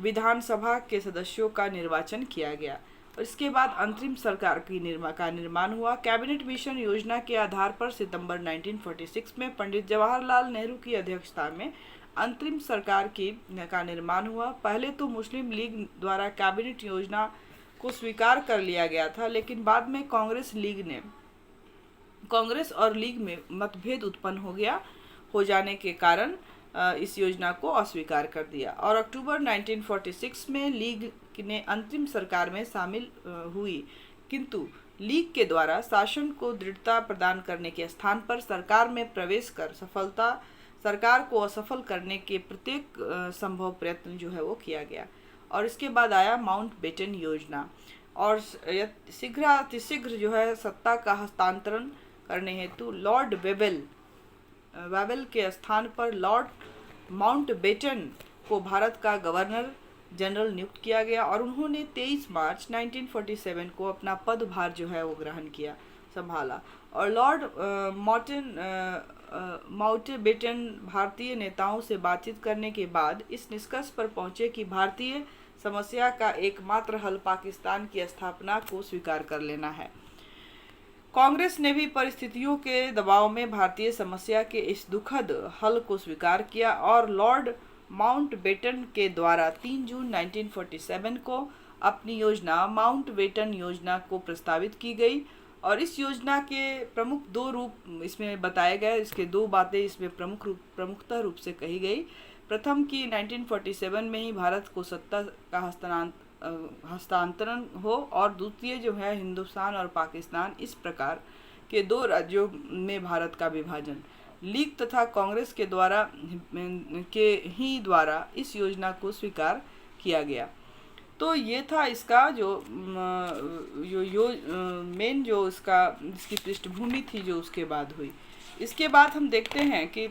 S1: विधानसभा के सदस्यों का निर्वाचन किया गया। और इसके बाद अंतरिम सरकार का निर्माण हुआ। कैबिनेट मिशन योजना के आधार पर सितंबर 1946 में पंडित जवाहरलाल नेहरू की अध्यक्षता में अंतरिम सरकार का निर्माण हुआ। पहले तो मुस्लिम लीग द्वारा कैबिनेट योजना को स्वीकार कर लिया गया था, लेकिन बाद में कांग्रेस लीग ने कांग्रेस और लीग में मतभेद उत्पन्न हो जाने के कारण इस योजना को अस्वीकार कर दिया और अक्टूबर 1946 में लीग ने अंतरिम सरकार में शामिल हुई, किंतु लीग के द्वारा शासन को दृढ़ता प्रदान करने के स्थान पर सरकार में प्रवेश कर सरकार को असफल करने के प्रत्येक संभव प्रयत्न जो है वो किया गया। और इसके बाद आया माउंटबेटन योजना और शीघ्र जो है सत्ता का हस्तांतरण करने हेतु लॉर्ड वेवेल के स्थान पर लॉर्ड माउंटबेटन को भारत का गवर्नर जनरल नियुक्त किया गया और उन्होंने 23 मार्च 1947 को अपना पदभार जो है वो ग्रहण किया, संभाला। और लॉर्ड माउंटबेटन भारतीय नेताओं से बातचीत करने के बाद इस निष्कर्ष पर पहुंचे कि भारतीय समस्या का एकमात्र हल पाकिस्तान की स्थापना को स्वीकार कर लेना है। कांग्रेस ने भी परिस्थितियों के दबाव में भारतीय समस्या के इस दुखद हल को स्वीकार किया और लॉर्ड माउंटबेटन के द्वारा 3 जून 1947 को अपनी योजना माउंटबेटन योजना को प्रस्तावित की गई और इस योजना के प्रमुख 2 रूप इसमें बताए गए। इसके 2 बातें इसमें प्रमुखता रूप से कही गई। प्रथम कि 1947 में ही भारत को सत्ता का हस्तांतरण हो और द्वितीय जो है हिंदुस्तान और पाकिस्तान इस प्रकार के 2 राज्यों में भारत का विभाजन। लीग तथा कांग्रेस के द्वारा इस योजना को स्वीकार किया गया। तो ये था इसका इसकी पृष्ठभूमि थी जो उसके बाद हुई। इसके बाद हम देखते हैं कि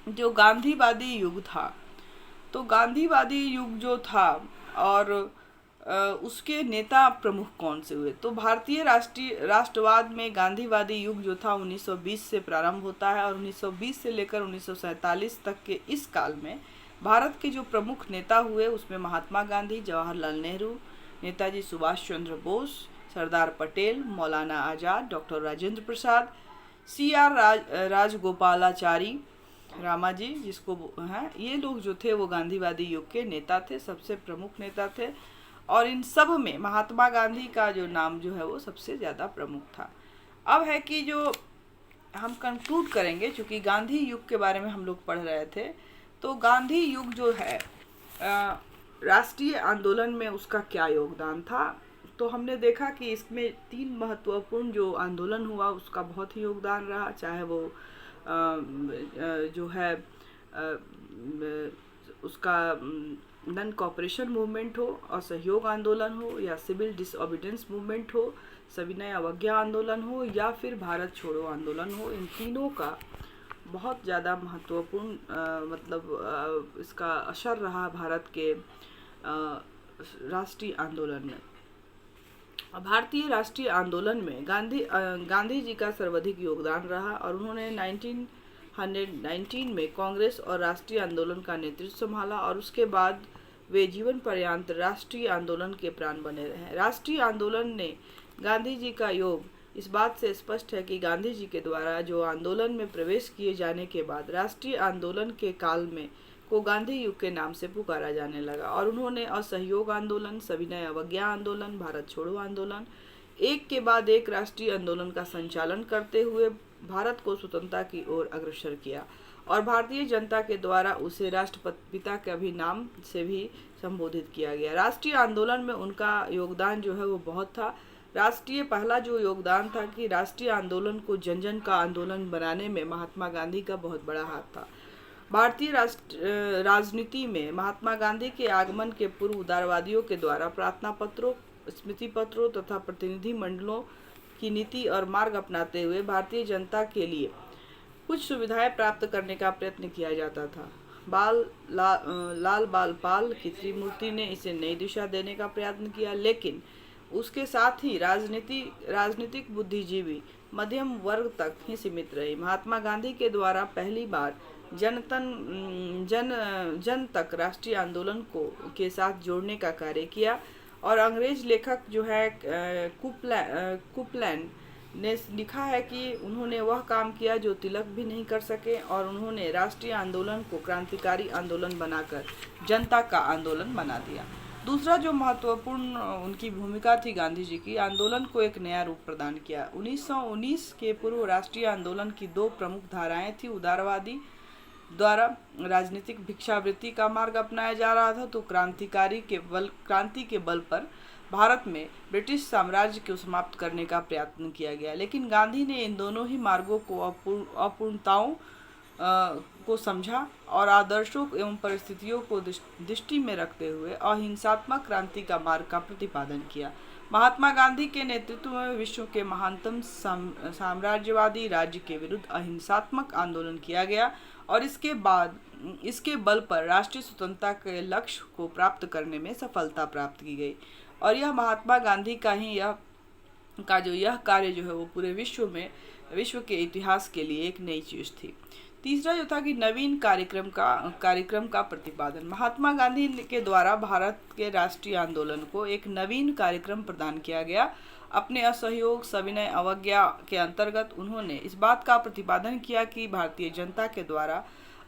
S1: जो गांधीवादी युग था, तो गांधीवादी युग जो था और उसके नेता प्रमुख कौन से हुए। तो भारतीय राष्ट्रवाद में गांधीवादी युग जो था 1920 से प्रारंभ होता है और 1920 से लेकर 1947 तक के इस काल में भारत के जो प्रमुख नेता हुए उसमें महात्मा गांधी, जवाहरलाल नेहरू, नेताजी सुभाष चंद्र बोस, सरदार पटेल, मौलाना आज़ाद, डॉक्टर राजेंद्र प्रसाद, CR राजगोपालाचारी, रामाजी जिसको हैं, ये लोग जो थे वो गांधीवादी युग के नेता थे, सबसे प्रमुख नेता थे। और इन सब में महात्मा गांधी का जो नाम जो है वो सबसे ज़्यादा प्रमुख था। अब है कि जो हम कंक्लूड करेंगे, चूँकि गांधी युग के बारे में हम लोग पढ़ रहे थे, तो गांधी युग जो है राष्ट्रीय आंदोलन में उसका क्या योगदान था। तो हमने देखा कि इसमें 3 महत्वपूर्ण जो आंदोलन हुआ उसका बहुत ही योगदान रहा, चाहे वो जो है उसका नॉन कॉपरेशन मूवमेंट हो, असहयोग आंदोलन हो, या सिविल डिसओबीडियंस मूवमेंट हो, सविनय अवज्ञा आंदोलन हो, या फिर भारत छोड़ो आंदोलन हो। इन तीनों का बहुत ज़्यादा महत्वपूर्ण इसका असर रहा भारत के राष्ट्रीय आंदोलन में। भारतीय राष्ट्रीय आंदोलन में गांधी जी का सर्वाधिक योगदान रहा और उन्होंने 1919 में कांग्रेस और राष्ट्रीय आंदोलन का नेतृत्व संभाला और उसके बाद वे जीवन पर्यंत राष्ट्रीय आंदोलन के प्राण बने रहे। राष्ट्रीय आंदोलन ने गांधी जी का योग इस बात से स्पष्ट है कि गांधी जी के द्वारा जो आंदोलन में प्रवेश किए जाने के बाद राष्ट्रीय आंदोलन के काल में को गांधी युग के नाम से पुकारा जाने लगा और उन्होंने असहयोग आंदोलन, सविनय अवज्ञा आंदोलन, भारत छोड़ो आंदोलन, एक के बाद एक राष्ट्रीय आंदोलन का संचालन करते हुए भारत को स्वतंत्रता की ओर अग्रसर किया और भारतीय जनता के द्वारा उसे राष्ट्रपिता के भी नाम से भी संबोधित किया गया। राष्ट्रीय आंदोलन में उनका योगदान जो है वो बहुत था। पहला जो योगदान था कि राष्ट्रीय आंदोलन को जन जन का आंदोलन बनाने में महात्मा गांधी का बहुत बड़ा हाथ था। भारतीय राजनीति में महात्मा गांधी के आगमन के पूर्व उदारवादियों के द्वारा प्रार्थना पत्रों, स्मृति पत्रों तथा प्रतिनिधि मंडलों की नीति और मार्ग अपनाते हुए भारतीय जनता के लिए कुछ सुविधाएं प्राप्त करने का प्रयत्न किया जाता था। लाल बाल पाल की त्रिमूर्ति ने इसे नई दिशा देने का प्रयत्न किया, लेकिन उसके साथ ही राजनीतिक बुद्धिजीवी मध्यम वर्ग तक ही सीमित रही। महात्मा गांधी के द्वारा पहली बार जन तक राष्ट्रीय आंदोलन को के साथ जोड़ने का कार्य किया और अंग्रेज लेखक जो है कुपलैंड ने लिखा है कि उन्होंने वह काम किया जो तिलक भी नहीं कर सके और उन्होंने राष्ट्रीय आंदोलन को क्रांतिकारी आंदोलन बनाकर जनता का आंदोलन बना दिया। दूसरा जो महत्वपूर्ण उनकी भूमिका थी गांधी जी की, आंदोलन को एक नया रूप प्रदान किया। 1919 के पूर्व राष्ट्रीय आंदोलन की दो प्रमुख धाराएं थी। उदारवादी द्वारा राजनीतिक भिक्षावृत्ति का मार्ग अपनाया जा रहा था, तो क्रांति के बल पर भारत में ब्रिटिश साम्राज्य को समाप्त करने का प्रयत्न किया गया। लेकिन गांधी ने इन दोनों ही मार्गों को अपूर्णताओं को समझा और आदर्शों एवं परिस्थितियों को दृष्टि में रखते हुए अहिंसात्मक क्रांति का मार्ग का प्रतिपादन किया। महात्मा गांधी के नेतृत्व में विश्व के महानतम साम्राज्यवादी राज्य के विरुद्ध अहिंसात्मक आंदोलन किया गया और इसके बल पर राष्ट्रीय स्वतंत्रता के लक्ष्य को प्राप्त करने में सफलता प्राप्त की गई। और यह महात्मा गांधी का ही यह कार्य जो है वो पूरे विश्व के इतिहास के लिए एक नई चीज थी। तीसरा जो था कि नवीन कार्यक्रम का प्रतिपादन। महात्मा गांधी के द्वारा भारत के राष्ट्रीय आंदोलन को एक नवीन कार्यक्रम प्रदान किया गया। अपने असहयोग, सविनय, अवज्ञा के अंतर्गत उन्होंने इस बात का प्रतिपादन किया कि भारतीय जनता के द्वारा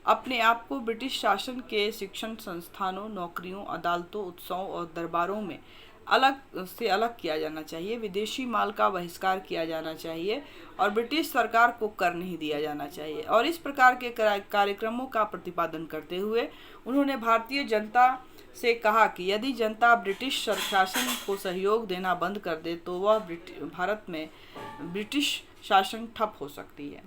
S1: अपने आप को ब्रिटिश शासन के शिक्षण संस्थानों, नौकरियों, अदालतों, उत्सवों और दरबारों में अलग किया जाना चाहिए। विदेशी माल का बहिष्कार किया जाना चाहिए और ब्रिटिश सरकार को कर नहीं दिया जाना चाहिए। और इस प्रकार के कार्यक्रमों का प्रतिपादन करते हुए उन्होंने भारतीय जनता से कहा कि यदि जनता ब्रिटिश शासन को सहयोग देना बंद कर दे तो वह भारत में ब्रिटिश शासन ठप हो सकती है।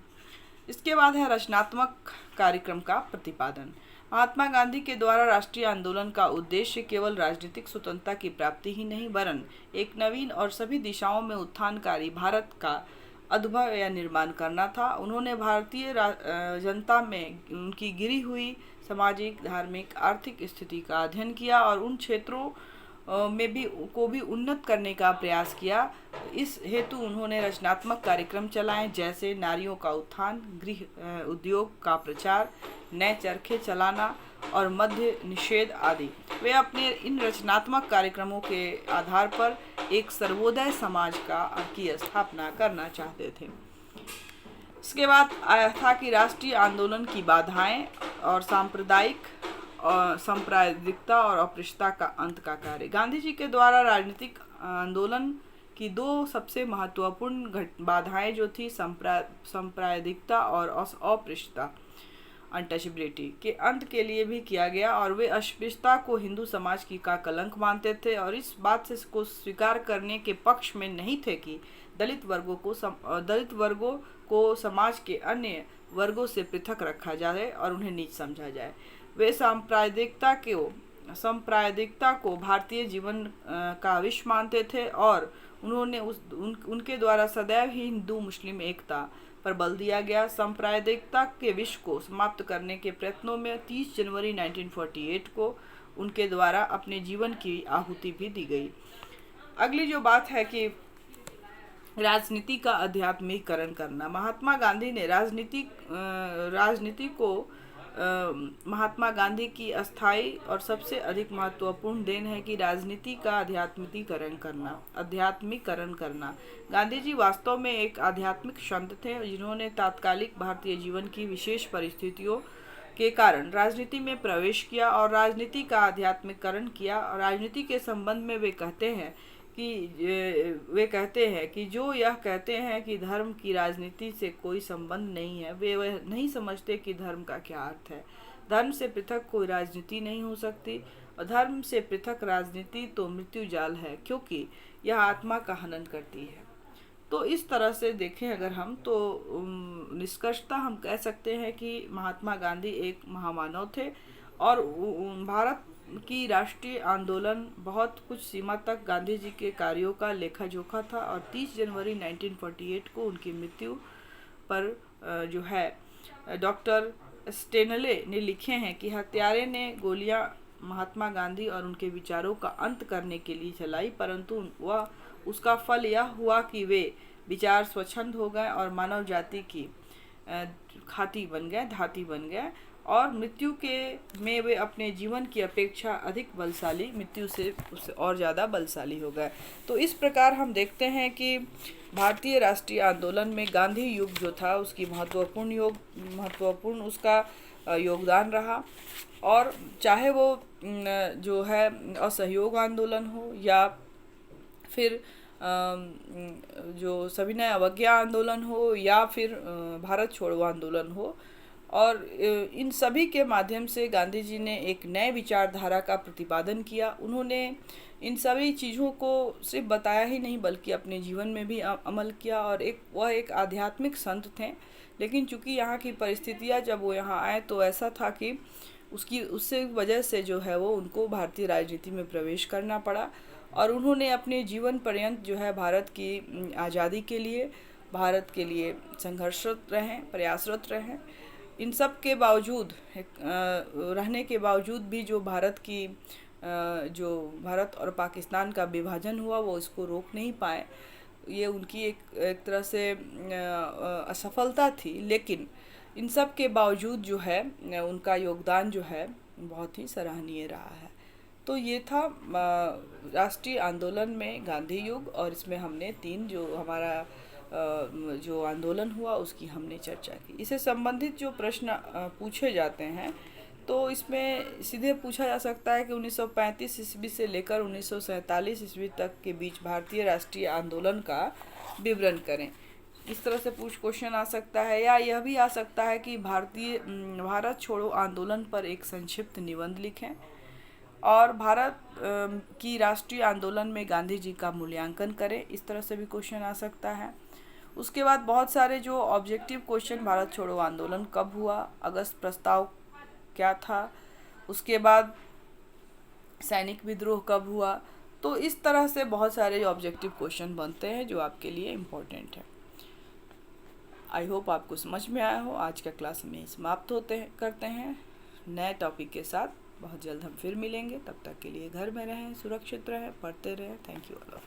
S1: इसके बाद है रचनात्मक कार्यक्रम का प्रतिपादन। महात्मा गांधी के द्वारा राष्ट्रीय आंदोलन का उद्देश्य केवल राजनीतिक स्वतंत्रता की प्राप्ति ही नहीं वरन एक नवीन और सभी दिशाओं में उत्थानकारी भारत का अद्भुत या निर्माण करना था। उन्होंने भारतीय जनता में उनकी गिरी हुई सामाजिक, धार्मिक, आर्थिक स्थिति का अध्ययन किया और उन क्षेत्रों में भी उन्नत करने का प्रयास किया। इस हेतु उन्होंने रचनात्मक कार्यक्रम चलाए, जैसे नारियों का उत्थान, गृह उद्योग का प्रचार, नए चरखे चलाना और मद्य निषेध आदि। वे अपने इन रचनात्मक कार्यक्रमों के आधार पर एक सर्वोदय समाज की स्थापना करना चाहते थे। इसके बाद आया था कि राष्ट्रीय आंदोलन की बाधाएं और सांप्रदायिकता और अस्पृश्यता का अंत का कार्य। गांधी जी के द्वारा राजनीतिक आंदोलन की दो सबसे महत्वपूर्ण बाधाएं जो थी सांप्रदायिकता और अस्पृश्यता, अनटचेबिलिटी के अंत के लिए भी किया गया और वे अस्पृश्यता को हिंदू समाज की का कलंक मानते थे और इस बात से को स्वीकार करने के पक्ष में नहीं थे कि दलित वर्गों को समाज के अन्य वर्गों से पृथक रखा जाए और उन्हें नीच समझा जाए। वे सांप्रदायिकता को भारतीय जीवन का विष मानते थे और उन्होंने उनके द्वारा सदैव ही हिंदू मुस्लिम एकता पर बल दिया गया। सांप्रदायिकता के विष को समाप्त करने के प्रयत्नों में 30 जनवरी 1948 को उनके द्वारा अपने जीवन की आहुति भी दी गई। अगली जो बात है कि राजनीति का अध्यात्मीकरण करना। महात्मा गांधी ने राजनीति को महात्मा गांधी की अस्थायी और सबसे अधिक महत्वपूर्ण देन है कि राजनीति का अध्यात्मीकरण करना। गांधी जी वास्तव में एक आध्यात्मिक संत थे जिन्होंने तात्कालिक भारतीय जीवन की विशेष परिस्थितियों के कारण राजनीति में प्रवेश किया और राजनीति का आध्यात्मिकरण किया। और राजनीति के संबंध में वे कहते हैं कि जो यह कहते हैं कि धर्म की राजनीति से कोई संबंध नहीं है, वे नहीं समझते कि धर्म का क्या अर्थ है। धर्म से पृथक कोई राजनीति नहीं हो सकती और धर्म से पृथक राजनीति तो मृत्यु जाल है, क्योंकि यह आत्मा का हनन करती है। तो इस तरह से देखें अगर हम तो निष्कर्षतः हम कह सकते हैं कि महात्मा गांधी एक महामानव थे और भारत की राष्ट्रीय आंदोलन बहुत कुछ सीमा तक गांधी जी के कार्यों का लेखा जोखा था। और 30 जनवरी 1948 को उनकी मृत्यु पर जो है डॉक्टर स्टेनले ने लिखे हैं कि हत्यारे ने गोलियां महात्मा गांधी और उनके विचारों का अंत करने के लिए चलाई, परंतु उसका फल यह हुआ कि वे विचार स्वच्छंद हो गए और मानव जाति की धाती बन गए और मृत्यु में वे अपने जीवन की अपेक्षा अधिक बलशाली, मृत्यु से उससे और ज़्यादा बलशाली हो गए। तो इस प्रकार हम देखते हैं कि भारतीय राष्ट्रीय आंदोलन में गांधी युग जो था उसकी महत्वपूर्ण उसका योगदान रहा। और चाहे वो जो है असहयोग आंदोलन हो, या फिर जो सविनय अवज्ञा आंदोलन हो, या फिर भारत छोड़ो आंदोलन हो। और इन सभी के माध्यम से गांधी जी ने एक नए विचारधारा का प्रतिपादन किया। उन्होंने इन सभी चीज़ों को सिर्फ बताया ही नहीं बल्कि अपने जीवन में भी अमल किया। और वह एक आध्यात्मिक संत थे, लेकिन चूंकि यहाँ की परिस्थितियाँ जब वो यहाँ आए तो ऐसा था कि उससे वजह से जो है वो उनको भारतीय राजनीति में प्रवेश करना पड़ा। और उन्होंने अपने जीवन पर्यंत जो है भारत की आज़ादी के लिए, भारत के लिए संघर्षरत रहें, प्रयासरत रहें। इन सब के बावजूद रहने के बावजूद भी जो जो भारत और पाकिस्तान का विभाजन हुआ वो इसको रोक नहीं पाए। ये उनकी एक तरह से असफलता थी, लेकिन इन सब के बावजूद जो है उनका योगदान जो है बहुत ही सराहनीय रहा है। तो ये था राष्ट्रीय आंदोलन में गांधी युग, और इसमें हमने 3 जो हमारा जो आंदोलन हुआ उसकी हमने चर्चा की। इससे संबंधित जो प्रश्न पूछे जाते हैं तो इसमें सीधे पूछा जा सकता है कि 1935 ईस्वी से लेकर 1947 ईस्वी तक के बीच भारतीय राष्ट्रीय आंदोलन का विवरण करें। इस तरह से क्वेश्चन आ सकता है, या यह भी आ सकता है कि भारत छोड़ो आंदोलन पर एक संक्षिप्त निबंध लिखें, और भारत की राष्ट्रीय आंदोलन में गांधी जी का मूल्यांकन करें। इस तरह से भी क्वेश्चन आ सकता है। उसके बाद बहुत सारे जो ऑब्जेक्टिव क्वेश्चन, भारत छोड़ो आंदोलन कब हुआ, अगस्त प्रस्ताव क्या था, उसके बाद सैनिक विद्रोह कब हुआ। तो इस तरह से बहुत सारे ऑब्जेक्टिव क्वेश्चन बनते हैं जो आपके लिए इम्पोर्टेंट है। आई होप आपको समझ में आया हो। आज का क्लास में समाप्त करते हैं नए टॉपिक के साथ। बहुत जल्द हम फिर मिलेंगे। तब तक के लिए घर में रहें, सुरक्षित रहें, पढ़ते रहें। Thank you all.